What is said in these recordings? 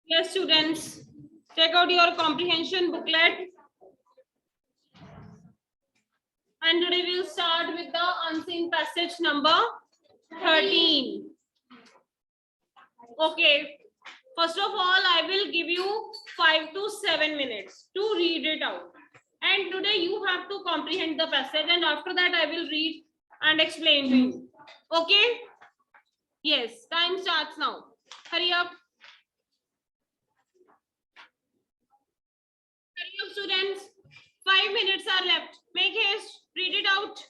Yes, students, check out your comprehension booklet. And today we'll start with the unseen passage number 13. Okay. First of all, I will give you 5 to 7 minutes to read it out. And today you have to comprehend the passage, and after that I will read and explain to you. Okay? Yes, time starts now. Hurry up. Hurry up, students. 5 minutes are left. Make haste. Read it out.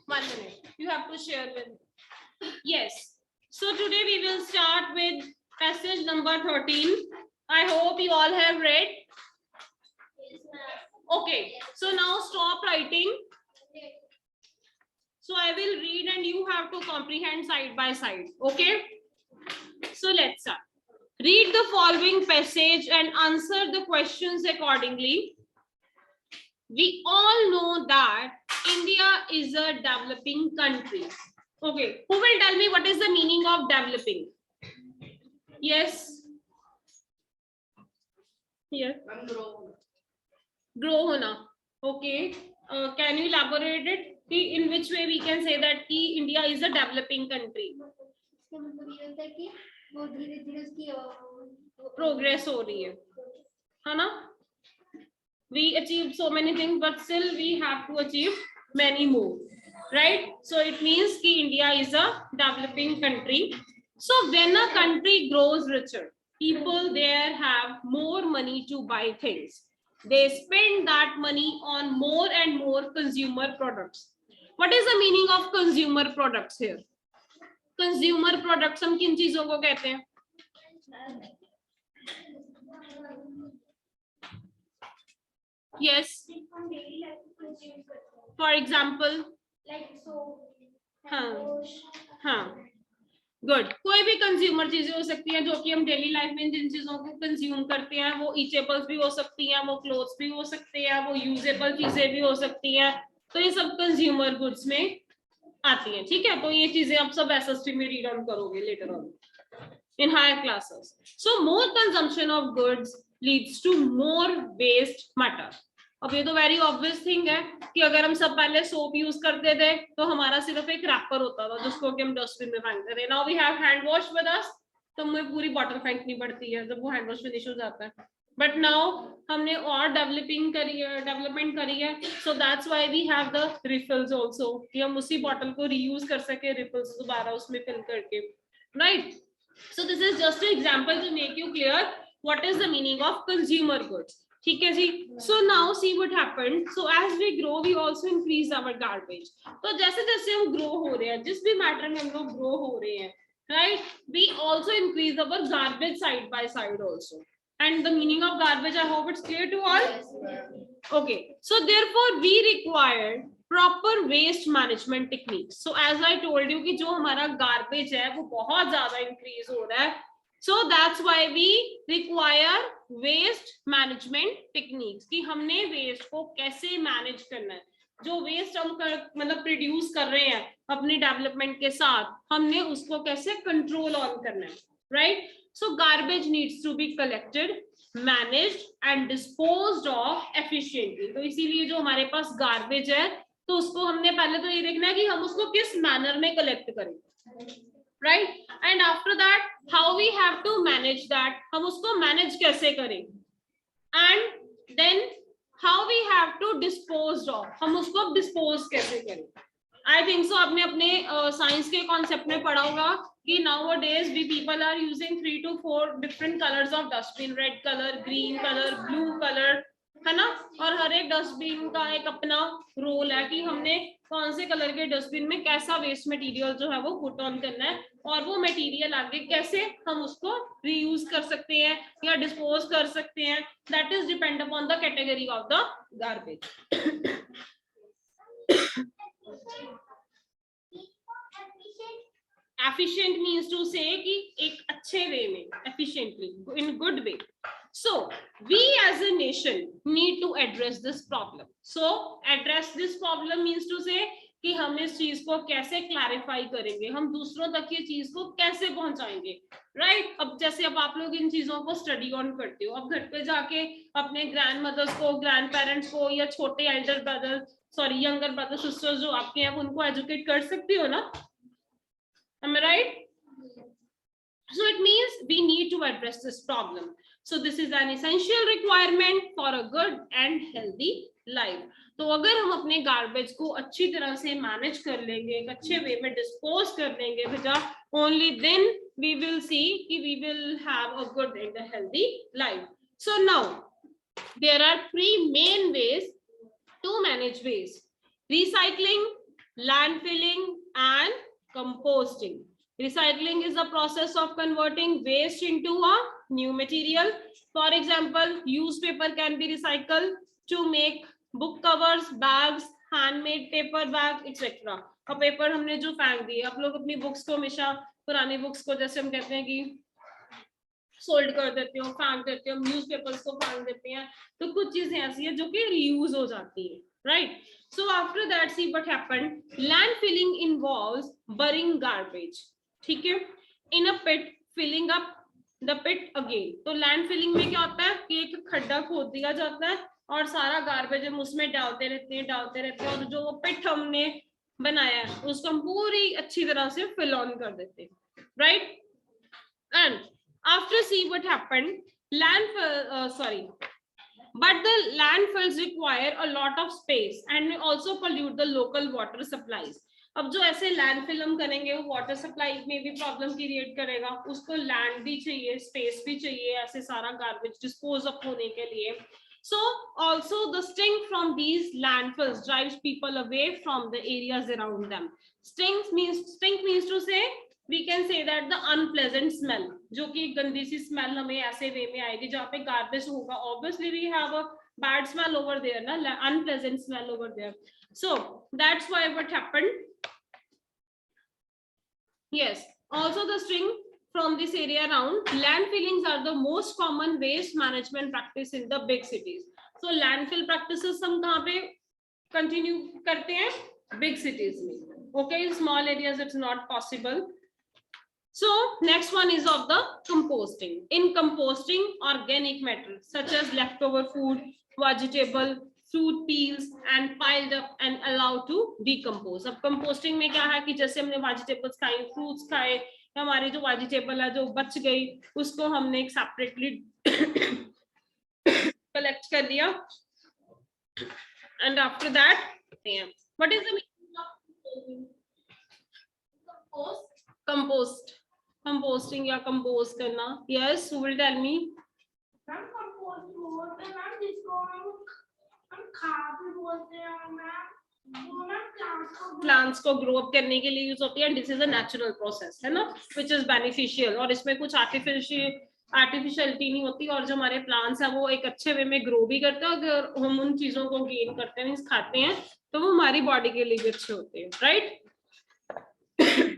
One minute. You have to share with me. Yes. So today we will start with passage number 13. I hope you all have read. Okay. So now stop writing. So I will read and you have to comprehend side by side. Okay. So let's start. Read the following passage and answer the questions accordingly. We all know that India is a developing country. Okay, who will tell me what is the meaning of developing? Yes. Here. Grow hona. Okay. Can you elaborate it? In which way we can say that India is a developing country? Progress हो रही है ना? We achieved so many things, but still we have to achieve many more, right? So it means that India is a developing country. So when a country grows richer, people there have more money to buy things. They spend that money on more and more consumer products. What is the meaning of consumer products here? Consumer products हम किन चीजों को कहते हैं? Yes. For example, like soap. हाँ good. कोई भी consumer चीजें हो सकती हैं जो कि हम डेली लाइफ में जिन चीजों को कंज्यूम करते हैं. वो ईचेबल्स भी हो सकती हैं, वो क्लोथ्स भी हो सकते हैं, वो यूजेबल चीजें भी हो सकती हैं. तो ये सब कंज्यूमर गुड्स में आती हैं. ठीक है, तो ये चीजें आप सब एसएसटी में रीड ऑन करोगे later on in higher classes. So more consumption of goods leads to more waste matter. अब ये तो वेरी ऑब्वियस थिंग है कि अगर हम सब पहले सोप यूज करते थे तो हमारा सिर्फ एक रैपर होता था जिसको कि हम डस्टबिन में फेंकते थे. Now we have hand wash with us, तो हमें पूरी बॉटल फेंकनी पड़ती है जब वो हैंड वॉश फिनिश हो जाता है. बट नाउ हमने और डेवलपमेंट करी है. So that's why we have the refills also कि हम उसी बॉटल को रीयूज कर सके रिफिल्स दोबारा उसमें फिल करके, right? So this is just an example to make you clear what is the meaning of consumer goods. ठीक है जी. So now see what happened. So as we grow, we also increase our garbage. तो जैसे जैसे हम grow हो रहे हैं, जिस भी matter में हम लोग grow हो रहे हैं, right? We also increase our garbage side by side also. And the meaning of garbage, I hope it's clear to all. Okay. So therefore, we require proper waste management techniques. So as I told you कि जो हमारा garbage है वो बहुत ज्यादा increase हो रहा है. So that's why we require waste management techniques कि हमने वेस्ट को कैसे मैनेज करना है. जो वेस्ट हम मतलब प्रोड्यूस कर रहे हैं अपनी डेवलपमेंट के साथ, हमने उसको कैसे कंट्रोल ऑन करना है, right? So garbage needs to be collected, managed and disposed of efficiently. तो इसीलिए जो हमारे पास गार्बेज है तो उसको हमने पहले तो ये देखना है कि हम उसको किस मैनर में कलेक्ट करें, right? And after that how we have to manage that, हम उसको मैनेज कैसे करें. And then how we have to dispose of, हम उसको डिस्पोज कैसे करें. आई थिंक सो आपने अपने साइंस के कॉन्सेप्ट में पढ़ा होगा कि nowadays we people are using 3 to 4 different colors of dustbin, red color, green color, blue color, है ना? और हर एक डस्टबिन का एक अपना रोल है कि हमने कौन से कलर के डस्टबिन में कैसा वेस्ट मटेरियल जो है वो पुट ऑन करना है और वो मटेरियल आगे कैसे हम उसको रीयूज कर सकते हैं या डिस्पोज कर सकते हैं. That is depend upon the category of the garbage. Efficient means to say कि एक अच्छे वे में, efficiently, in good way. So we as a nation need to address this problem. So address this problem means to say कि हम इस चीज को कैसे क्लैरिफाई करेंगे, हम दूसरों तक ये चीज को कैसे पहुंचाएंगे, राइट। अब जैसे अब आप लोग इन चीजों को स्टडी ऑन करते हो, अब घर पे जाके अपने ग्रैंड मदर्स को, ग्रैंड पेरेंट्स को, या छोटे Elder brother sorry younger brother sisters जो आपके हैं उनको एजुकेट कर सकती हो ना, am I right? So it means we need to address this problem. So this is an essential requirement for a good and healthy life. तो अगर हम अपने गार्बेज को अच्छी तरह से मैनेज कर लेंगे, एक अच्छे वे में डिस्पोज कर लेंगे बेटा, only then we will see कि we will have a good and a healthy life. So now there are three main ways to manage waste: recycling, landfilling, and composting. Recycling is the process of converting waste into a new material. For example, newspaper can be recycled to make book covers, bags, handmade paper bag, etc. अब paper हमने जो फेंक दिए, आप लोग अपनी books को हमेशा, पुरानी बुक्स को जैसे हम कहते हैं कि सोल्ड कर देते हो, फेंक देते हो, न्यूज़पेपर्स को फेंक देते हैं, तो कुछ चीजें ऐसी है जो कि रीयूज हो जाती है, right. So after that, see what happened. Landfilling involves burying garbage. ठीक है, in a pit, filling up the pit again. तो landfilling में क्या होता है कि एक खड्डा खोद दिया जाता है और सारा गार्बेज हम उसमें डालते रहते हैं और जो वो पिट हमने बनाया है उसको हम पूरी अच्छी तरह से फिल ऑन कर देते हैं, right. And after see what happened, but the landfills require a lot of space and may also pollute the local water supplies. अब जो ऐसे लैंडफिल हम करेंगे वो वाटर सप्लाई में भी प्रॉब्लम क्रिएट करेगा, उसको लैंड भी चाहिए, स्पेस भी चाहिए ऐसे सारा गार्बेज डिस्पोज अप होने के लिए. So also the stink from these landfills drives people away from the areas around them. Stink means to say, we can say that the unpleasant smell, जो कि गंदी सी स्मेल हमें ऐसे वे में आएगी जहाँ पे गार्बेज होगा. Obviously we have a bad smell over there, ना, unpleasant smell over there. So that's why what happened. Yes, also the stink from this area around. Landfillings are the most common waste management practice in the big cities. So landfill practices हम कहाँ पे continue करते हैं? Big cities में. Okay, in small areas it's not possible. So next one is of the composting. In composting, organic matter such as leftover food, vegetable, fruit peels and piled up and allowed to decompose. अब composting में क्या है कि जैसे हमने vegetables खाए, fruits खाए, हमारी जो vegetable है जो बच गई उसको हमने एक separately collect कर लिया, and after that, what is the meaning of compost? Composting या compose करना? Yes, who will tell me? Plants को ग्रो अप करने के लिए यूज होती है. This is a natural process है ना, विच इज बेनिफिशियल, और इसमें कुछ आर्टिफिशियलिटी नहीं होती. और जो हमारे प्लांट्स हैं वो एक अच्छे वे में ग्रो भी करते हैं. अगर हम उन चीजों को गेन करते हैं, खाते हैं, तो वो हमारी बॉडी के लिए भी अच्छे होते हैं, राइट.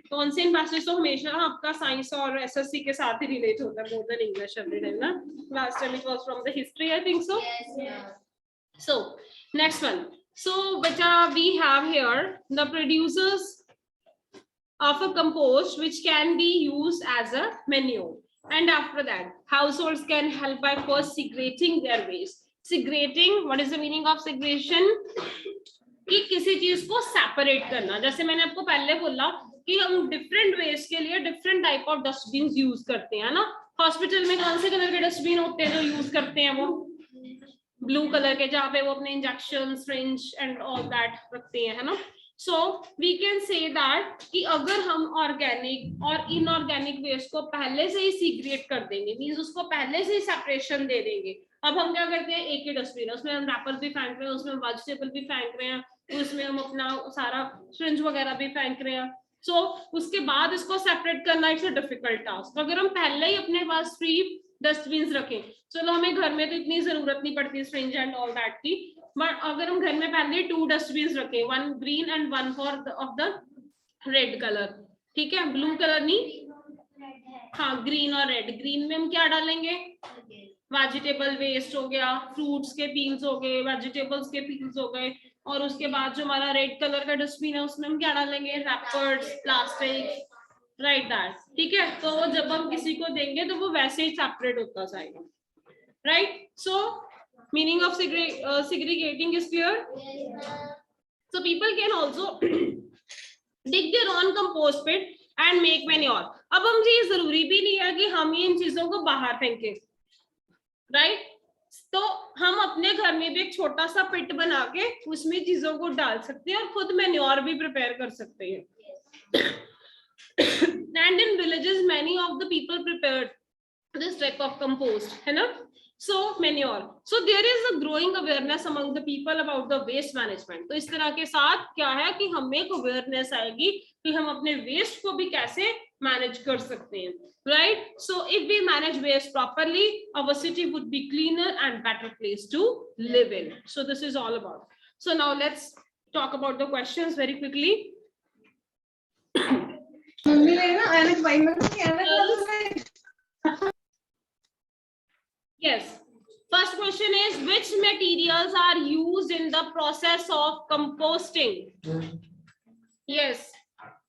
कॉन्सेंट पैसेज तो हमेशा आपका साइंस और एसएससी के साथ ही रिलेट होता है, more than English every time ना. Last time it was from the history, I think so. So next one. So beta, we have here the producers of a compost which can be used as a manure, and after that households can help by first segregating their waste. Segregating, what is the meaning of segregation? कि किसी चीज को separate करना. जैसे मैंने आपको पहले बोला कि हम डिफरेंट वेस्ट के लिए different type of dustbin use करते हैं ना. हॉस्पिटल में कौन से कलर के डस्टबिन होते हैं जो यूज करते हैं? वो ब्लू कलर के, जहाँ पे वो अपने injection, syringe and all that रखते हैं, है ना. So we can say that कि अगर हम ऑर्गेनिक और इनऑर्गेनिक वेस्ट को पहले से ही सीग्रेट कर देंगे, मींस उसको पहले से ही सेपरेशन दे देंगे. अब हम क्या करते हैं, एक ही डस्टबिन है, उसमें हम रैपर भी फेंक रहे हैं, उसमें वेजिटेबल भी फेंक रहे हैं, उसमें हम अपना सारा सिरिंज वगैरह भी फेंक रहे हैं. सो उसके बाद इसको सेपरेट करना इट्स अ डिफिकल्ट टास्क. अगर हम पहले ही अपने पास 3 डस्टबिन रखें, चलो हमें घर में तो इतनी जरूरत नहीं पड़ती सिरिंज एंड ऑल दैट की, बट अगर हम घर में पहले 2 डस्टबिन रखें, 1 green and 1 for of the red colour, ठीक है, ब्लू कलर नहीं, हाँ ग्रीन और रेड. ग्रीन में हम क्या डालेंगे? वेजिटेबल वेस्ट हो गया, फ्रूट्स के पील्स हो गए, वेजिटेबल्स के पील्स हो गए, और उसके बाद जो हमारा रेड कलर का डस्टबिन है उसमें हम क्या डालेंगे, रैपर्स, प्लास्टिक, राइट दैट, ठीक है। तो वो जब हम किसी को देंगे तो वो वैसे ही सेपरेट होता जाएगा, right. So meaning of segregating is clear. So people can also dig their own compost pit and make manure. अब हम ये जरूरी भी नहीं है कि हम ही इन चीजों को बाहर फेंके, राइट। तो हम अपने घर में भी एक छोटा सा पिट बना के उसमें चीजों को डाल सकते हैं और खुद मैन्योर भी प्रिपेयर कर सकते हैं। And in villages many of the people prepared this type of compost, है ना। So manure, so there is a growing awareness among the people about the waste management. तो इस तरह के साथ क्या है कि हमें एक awareness आएगी कि हम अपने waste को भी कैसे manage कर सकते हैं, right? So if we manage waste properly, our city would be cleaner and better place to live in. So this is all about. So now let's talk about the questions very quickly. Yes. First question is, which materials are used in the process of composting? Yes.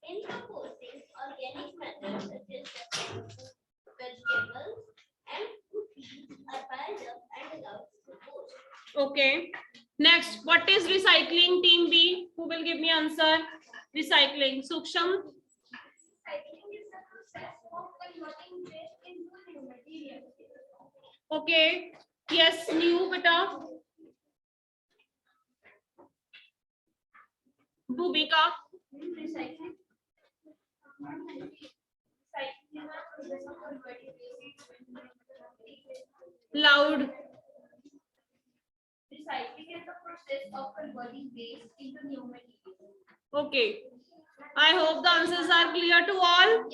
In composting, organic methods such as vegetables and fruit are piled up and allowed to compost. Okay. Next, what is recycling, team B? Who will give me answer? Recycling. Suksham. Recycling is the process of converting waste into new materials. Okay. Yes, new beta. Bhumika. Recycling. Recycling is the process of converting waste into new materials. Loud. Recycling is the process of converting waste into new materials. Okay. I hope the answers are clear to all.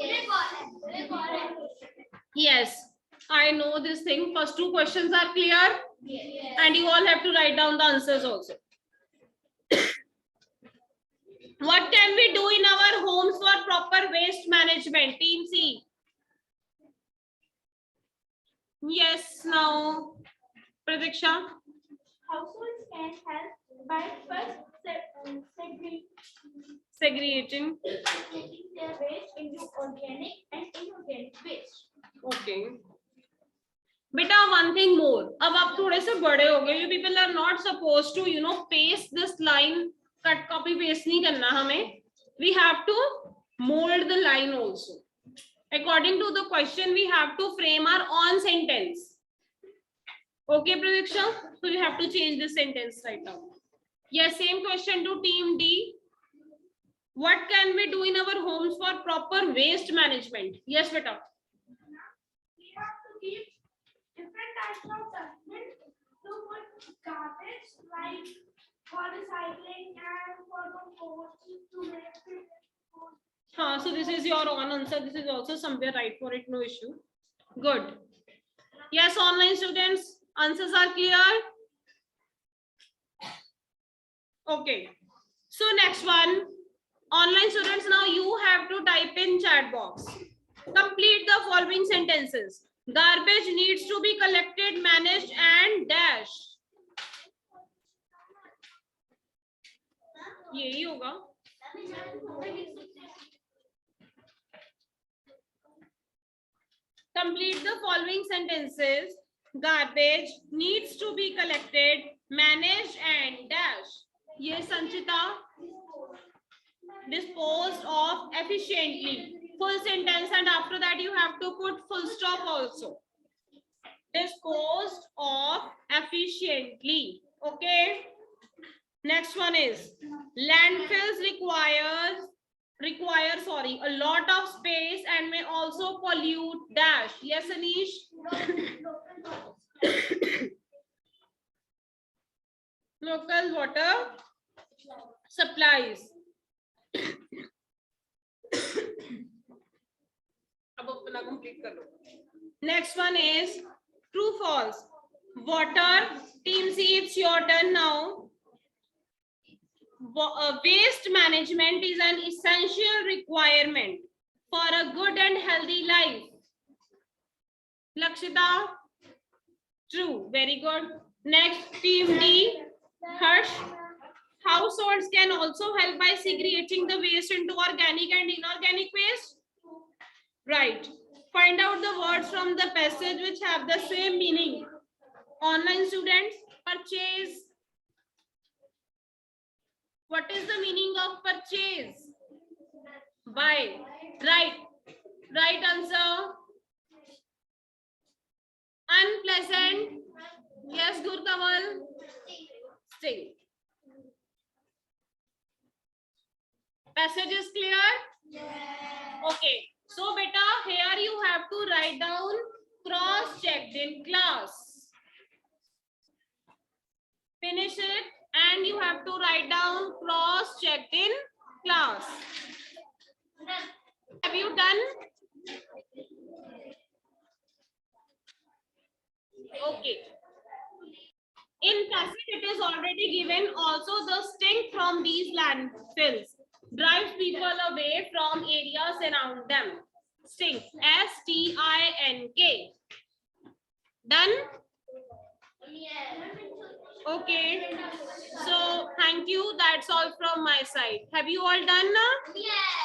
Yes. I know this thing. First two questions are clear. Yes. And you all have to write down the answers also. What can we do in our homes for proper waste management? Team C. Yes, now. Pradiksha. Households can help by first Segregating. segregating their waste into organic and inorganic waste. Okay. Beta, one thing more. अब आप थोड़े से बड़े हो गए. You people are not supposed to, paste this line. Cut, copy, paste नहीं करना हमें. We have to mold the line also. According to the question, we have to frame our own sentence. Okay, Pradiksha? So you have to change this sentence right now. Yes, same question to team D. What can we do in our homes for proper waste management? Yes, beta. We have to keep different types of dustbin to put garbage like for recycling and for compost to make it. So this is your own answer. This is also somewhere right for it, no issue. Good. Yes, online students, answers are clear. Okay. So next one, online students, now you have to type in chat box. Complete the following sentences. Garbage needs to be collected, managed and dash. यही होगा. Complete the following sentences. Garbage needs to be collected, managed and dash. Yes, Sanchita. Disposed of efficiently. Full sentence, and after that you have to put full stop also. Disposed of efficiently. Okay. Next one is landfills require a lot of space and may also pollute dash. Yes, Anish. Local water supplies. अब अपना complete कर लो. Next one is true false. Water. Team C, it's your turn now. Waste management is an essential requirement for a good and healthy life. Lakshita. True. Very good. Next, team D. Harsh. households can also help by segregating the waste into organic and inorganic waste. Right. Find out the words from the passage which have the same meaning. Online students, purchase. What is the meaning of purchase? Buy. Right. Right answer. Unpleasant. Yes, Gurkamal. Sting. Passage is clear? Okay. So, beta, here you have to write down cross-checked in class. Finish it and you have to write down cross-checked in class. Have you done? Okay. In passage, it is already given. Also, the stink from these landfills drives people away from areas around them. Stink. S-T-I-N-K. Done? Okay. So, thank you. That's all from my side. Have you all done now? Yes.